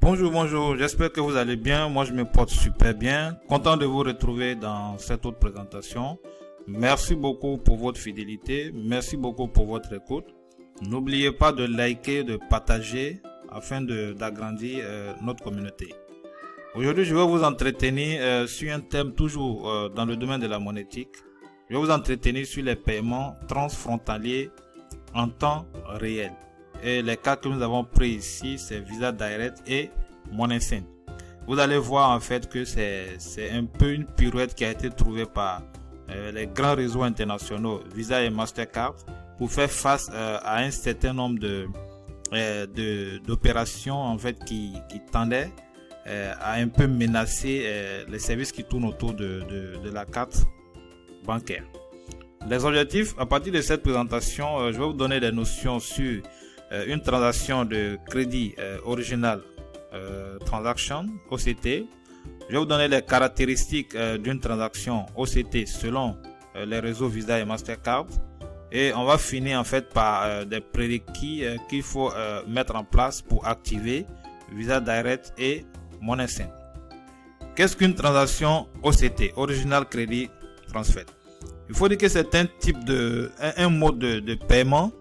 Bonjour, j'espère que vous allez bien. Moi, je me porte super bien. Content de vous retrouver dans cette autre présentation. Merci beaucoup pour votre fidélité. Merci beaucoup pour votre écoute. N'oubliez pas de liker, de partager afin d'agrandir notre communauté. Aujourd'hui, je vais vous entretenir sur un thème toujours dans le domaine de la monétique. Je vais vous entretenir sur les paiements transfrontaliers en temps réel. Et les cas que nous avons pris ici, c'est Visa Direct et MoneySend. Vous allez voir en fait que c'est un peu une pirouette qui a été trouvée par les grands réseaux internationaux Visa et Mastercard pour faire face à un certain nombre d'opérations en fait qui tendaient à un peu menacer les services qui tournent autour de la carte bancaire. Les objectifs, à partir de cette présentation, je vais vous donner des notions sur une transaction de crédit original transaction OCT. Je vais vous donner les caractéristiques d'une transaction OCT selon les réseaux Visa et Mastercard. Et on va finir en fait par des prérequis qu'il faut mettre en place pour activer Visa Direct et MoneySend. Qu'est-ce qu'une transaction OCT, Original Credit Transfer? Il faut dire que c'est un mode de paiement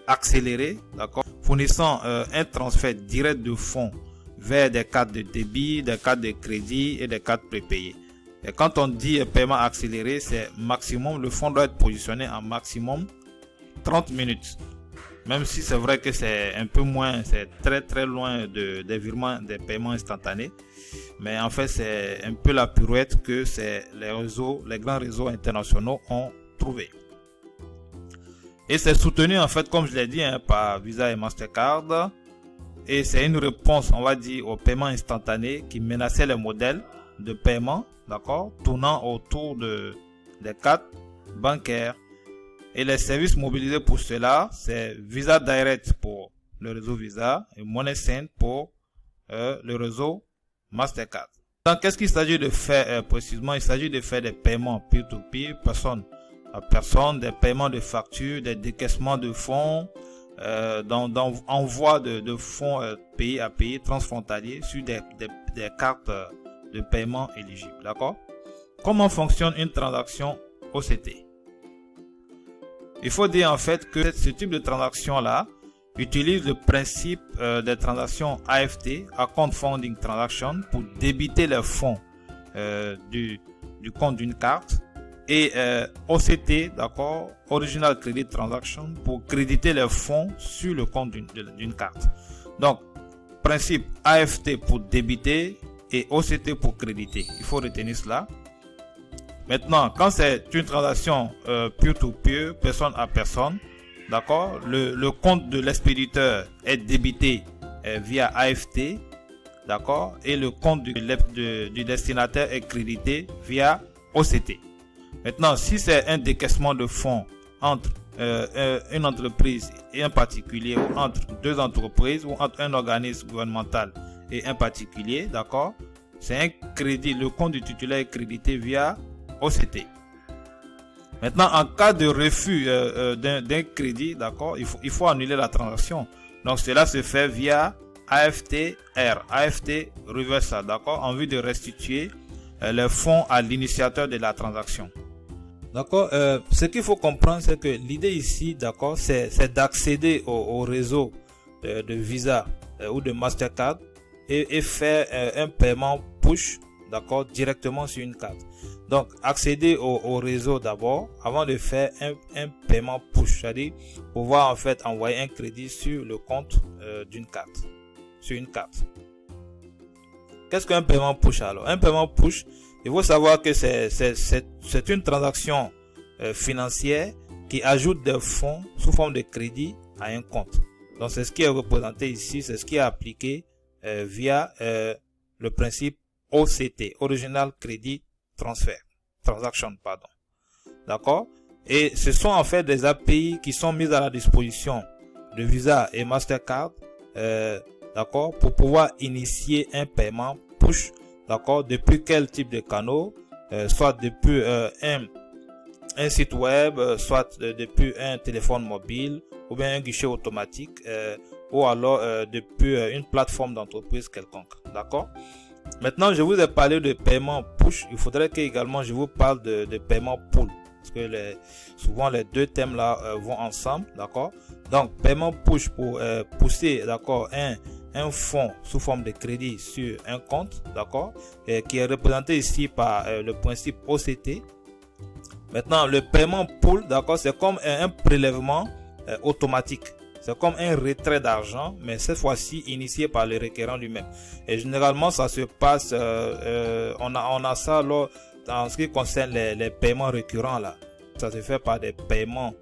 accéléré, d'accord, fournissant un transfert direct de fonds vers des cartes de débit, des cartes de crédit et des cartes prépayées. Et quand on dit paiement accéléré, c'est maximum, le fonds doit être positionné en maximum 30 minutes. Même si c'est vrai que c'est un peu moins, c'est très loin des virements, des paiements instantanés. Mais en fait, c'est un peu la pirouette que les grands réseaux internationaux ont trouvé. Et c'est soutenu en fait, comme je l'ai dit, par Visa et Mastercard. Et c'est une réponse, on va dire, au paiement instantané qui menaçait les modèles de paiement, d'accord, tournant autour des cartes bancaires. Et les services mobilisés pour cela, c'est Visa Direct pour le réseau Visa et MoneySend pour le réseau Mastercard. Donc, qu'est-ce qu'il s'agit de faire précisément? Il s'agit de faire des paiements peer-to-peer, personne à personne, des paiements de factures, des décaissements de fonds, envoi de fonds pays à pays transfrontaliers sur des cartes de paiement éligibles. D'accord? Comment fonctionne une transaction OCT? Il faut dire en fait que ce type de transaction-là utilise le principe des transactions AFT, Account Funding Transaction, pour débiter les fonds du compte d'une carte, et OCT, d'accord, Original Credit Transaction, pour créditer les fonds sur le compte d'une carte. Donc, principe AFT pour débiter et OCT pour créditer. Il faut retenir cela. Maintenant, quand c'est une transaction peer-to-peer, personne à personne, d'accord, le compte de l'expéditeur est débité via AFT, d'accord, et le compte du destinataire est crédité via OCT. Maintenant, si c'est un décaissement de fonds entre une entreprise et un particulier, ou entre deux entreprises, ou entre un organisme gouvernemental et un particulier, d'accord, c'est un crédit, le compte du titulaire est crédité via OCT. Maintenant, en cas de refus d'un crédit, d'accord, il faut annuler la transaction. Donc, cela se fait via AFT-R, AFT Reversal, d'accord, en vue de restituer les fonds à l'initiateur de la transaction. D'accord, ce qu'il faut comprendre, c'est que l'idée ici, d'accord, c'est d'accéder au réseau de Visa ou de Mastercard et faire un paiement push, d'accord, directement sur une carte. Donc, accéder au réseau d'abord avant de faire un paiement push, c'est-à-dire pouvoir en fait envoyer un crédit sur le compte d'une carte, sur une carte. Qu'est-ce qu'un paiement push alors? Un paiement push, il faut savoir que c'est une transaction financière qui ajoute des fonds sous forme de crédit à un compte. Donc, c'est ce qui est représenté ici, c'est ce qui est appliqué via le principe OCT, Original Credit Transfer, Transaction, pardon. D'accord? Et ce sont en fait des API qui sont mises à la disposition de Visa et Mastercard, d'accord, pour pouvoir initier un paiement push, d'accord, depuis quel type de canaux, soit depuis un site web, soit depuis un téléphone mobile, ou bien un guichet automatique, ou alors depuis une plateforme d'entreprise quelconque. D'accord? Maintenant, je vous ai parlé de paiement push. Il faudrait que également je vous parle de paiement pull. Parce que souvent les deux thèmes là vont ensemble. D'accord? Donc, paiement push pour pousser, d'accord, un fonds sous forme de crédit sur un compte, d'accord, qui est représenté ici par le principe OCT. Maintenant, le paiement pull, d'accord, c'est comme un prélèvement automatique. C'est comme un retrait d'argent, mais cette fois-ci initié par le requérant lui-même. Et généralement, ça se passe, on a ça là, en ce qui concerne les paiements récurrents là. Ça se fait par des paiements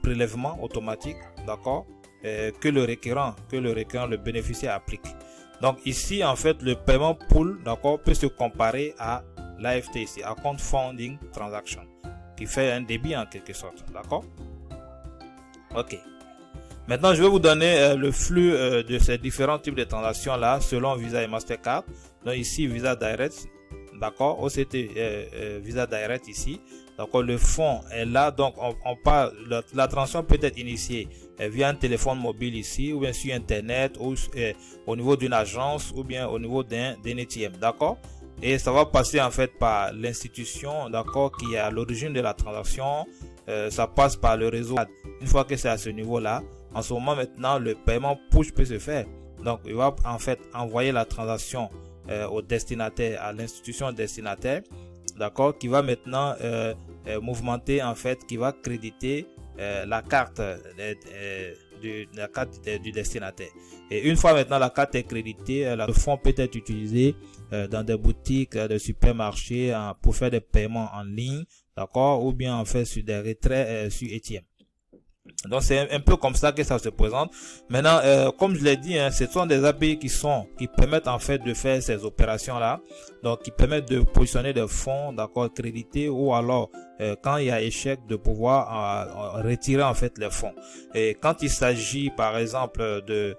prélèvements automatiques, d'accord, que le requérant, le bénéficiaire applique. Donc ici, en fait, le paiement pull, d'accord, peut se comparer à l'AFT ici, Account Funding Transaction, qui fait un débit en quelque sorte, d'accord. Ok. Maintenant, je vais vous donner le flux de ces différents types de transactions là selon Visa et Mastercard. Donc ici, Visa Direct, d'accord, OCT Visa Direct ici. Donc le fonds est là, donc on parle, la transaction peut être initiée via un téléphone mobile ici, ou bien sur internet, ou au niveau d'une agence, ou bien au niveau d'un ATM, d'accord. Et ça va passer en fait par l'institution, d'accord, qui est à l'origine de la transaction. Ça passe par le réseau. Une fois que c'est à ce niveau là, en ce moment maintenant, le paiement push peut se faire. Donc il va en fait envoyer la transaction au destinataire, à l'institution destinataire, d'accord, qui va maintenant mouvementer en fait, qui va créditer la carte du destinataire. Et une fois maintenant la carte est créditée, le fonds peut être utilisé dans des boutiques, de supermarchés pour faire des paiements en ligne, d'accord, ou bien en fait sur des retraits sur ATM. Donc c'est un peu comme ça que ça se présente. Maintenant, comme je l'ai dit, ce sont des API qui permettent en fait de faire ces opérations là, donc qui permettent de positionner des fonds, d'accord, crédités, ou alors quand il y a échec de pouvoir retirer en fait les fonds. Et quand il s'agit par exemple de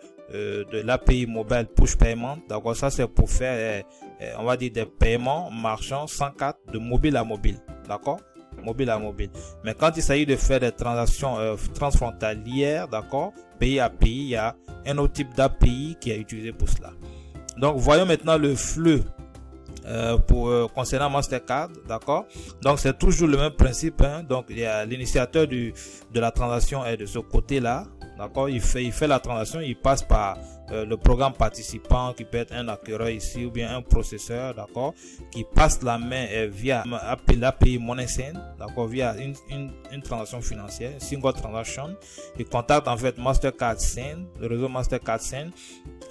l'API mobile push payment, d'accord, ça c'est pour faire on va dire des paiements marchands sans carte de mobile à mobile, d'accord, mobile à mobile. Mais quand il s'agit de faire des transactions transfrontalières, d'accord, pays à pays, il y a un autre type d'API qui est utilisé pour cela. Donc voyons maintenant le flux concernant Mastercard, d'accord. Donc c'est toujours le même principe, hein. Donc il y a l'initiateur de la transaction est de ce côté là, d'accord. Il fait la transaction, il passe par le programme participant qui peut être un acquéreur ici, ou bien un processeur, d'accord, qui passe la main via l'API MoneySend, d'accord, via une transaction financière, single transaction. Il contacte en fait Mastercard Send, le réseau Mastercard Send,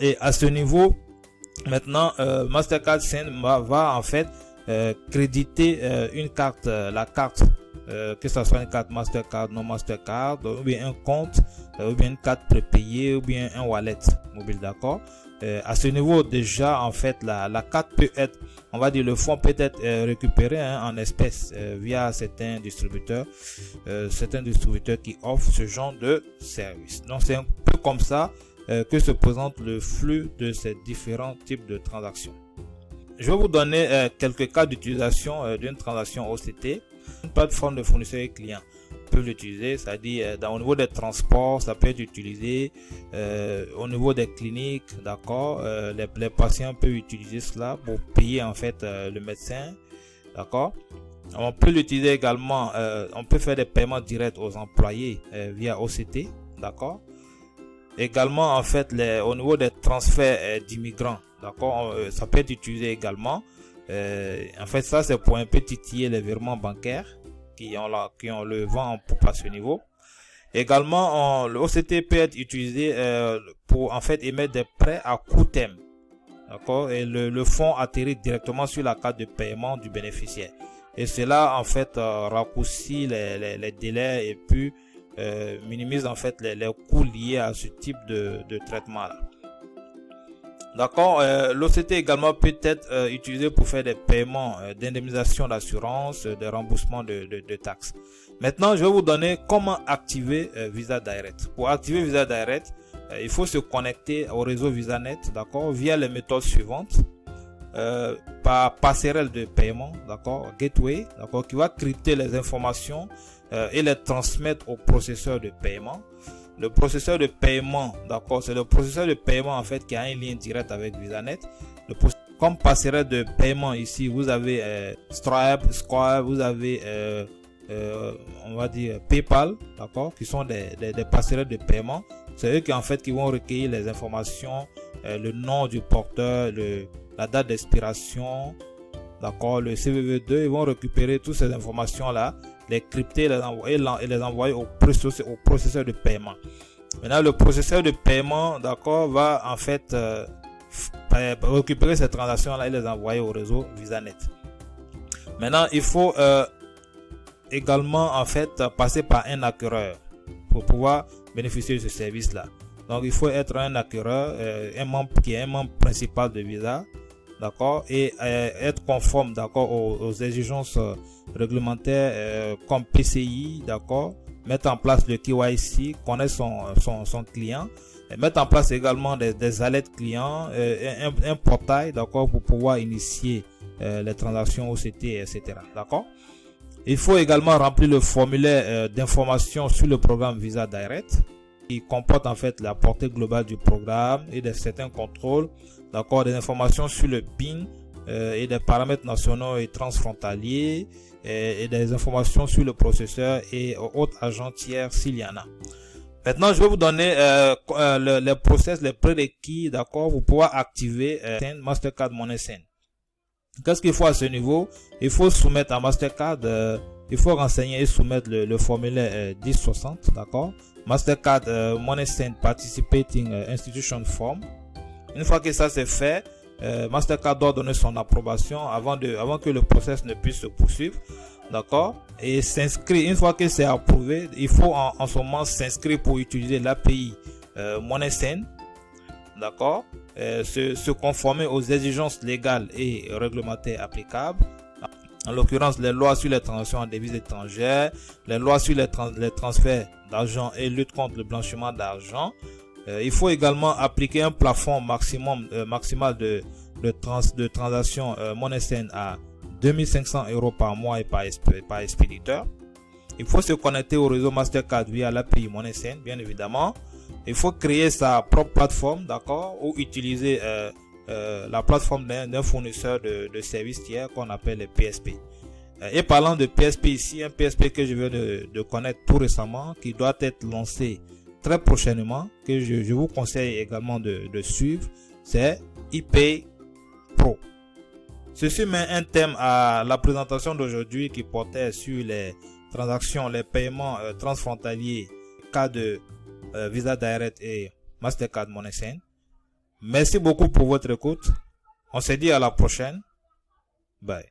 et à ce niveau maintenant Mastercard Send va en fait créditer une carte, la carte, que ce soit une carte Mastercard, non Mastercard, ou bien un compte, ou bien une carte prépayée, ou bien un wallet mobile, d'accord. À ce niveau déjà en fait la carte peut être, on va dire, le fonds peut être récupéré en espèces via certains distributeurs qui offrent ce genre de service. Donc c'est un peu comme ça que se présente le flux de ces différents types de transactions. Je vais vous donner quelques cas d'utilisation d'une transaction OCT. Une plateforme de fournisseurs et clients peuvent l'utiliser, c'est-à-dire au niveau des transports, ça peut être utilisé au niveau des cliniques, d'accord. Les patients peuvent utiliser cela pour payer en fait le médecin, d'accord. On peut l'utiliser également, on peut faire des paiements directs aux employés via OCT, d'accord. Également en fait au niveau des transferts d'immigrants, d'accord, ça peut être utilisé également. En fait ça c'est pour un peu titiller les virements bancaires qui ont le vent à ce niveau. Également le OCT peut être utilisé pour en fait émettre des prêts à court terme, d'accord, et le fonds atterrit directement sur la carte de paiement du bénéficiaire, et cela en fait raccourcit les délais et puis minimise en fait les coûts liés à ce type de traitement là. D'accord, l'OCT également peut être utilisé pour faire des paiements d'indemnisation d'assurance, de remboursement de taxes. Maintenant, je vais vous donner comment activer Visa Direct. Pour activer Visa Direct, il faut se connecter au réseau VisaNet, d'accord, via les méthodes suivantes. Par passerelle de paiement, d'accord, gateway, d'accord, qui va crypter les informations et les transmettre au processeur de paiement. le processeur de paiement, d'accord, c'est le processeur de paiement en fait qui a un lien direct avec VisaNet. Comme passerelle de paiement ici, vous avez Stripe, Square, vous avez on va dire PayPal, d'accord, qui sont des passerelles de paiement. C'est eux qui vont recueillir les informations, le nom du porteur, la date d'expiration, d'accord, le CVV2. Ils vont récupérer toutes ces informations là, les crypter et les envoyer au processeur de paiement. Maintenant, le processeur de paiement, d'accord, va en fait récupérer ces transactions là et les envoyer au réseau VisaNet. Maintenant, il faut également en fait passer par un acquéreur pour pouvoir bénéficier de ce service là. Donc il faut être un acquéreur, un membre qui est un membre principal de Visa, d'accord, et être conforme, d'accord, aux exigences réglementaires comme PCI, d'accord, mettre en place le KYC, connaître son client, et mettre en place également des alertes clients, un portail, d'accord, pour pouvoir initier les transactions OCT, etc. D'accord. Il faut également remplir le formulaire d'information sur le programme Visa Direct, qui comporte en fait la portée globale du programme et certains contrôles, d'accord, des informations sur le PIN et des paramètres nationaux et transfrontaliers et des informations sur le processeur et autres agents tiers s'il y en a. Maintenant, je vais vous donner les process, les prérequis, d'accord, pour pouvoir activer Mastercard MoneySend. Qu'est-ce qu'il faut à ce niveau? Il faut soumettre à Mastercard, il faut renseigner et soumettre le formulaire 1060, d'accord? Mastercard MoneySend Participating Institution Form. Une fois que ça c'est fait, Mastercard doit donner son approbation avant que le process ne puisse se poursuivre, d'accord? Et s'inscrire. Une fois que c'est approuvé, il faut en ce moment s'inscrire pour utiliser l'API MoneySend, d'accord, se conformer aux exigences légales et réglementaires applicables, en l'occurrence les lois sur les transactions en devises étrangères, les lois sur les transferts d'argent et lutte contre le blanchiment d'argent. Il faut également appliquer un plafond maximal de transactions MoneySend à 2500 € par mois et par expéditeur. Il faut se connecter au réseau Mastercard via l'API MoneySend, bien évidemment. Il faut créer sa propre plateforme, d'accord, ou utiliser la plateforme d'un fournisseur de services tiers qu'on appelle les PSP. Et parlant de PSP ici, un PSP que je viens de connaître tout récemment, qui doit être lancé très prochainement, que je vous conseille également de suivre, c'est ePay Pro. Ceci met un thème à la présentation d'aujourd'hui qui portait sur les transactions, les paiements transfrontaliers, cas de Visa Direct et Mastercard MoneySend. Merci beaucoup pour votre écoute. On se dit à la prochaine. Bye.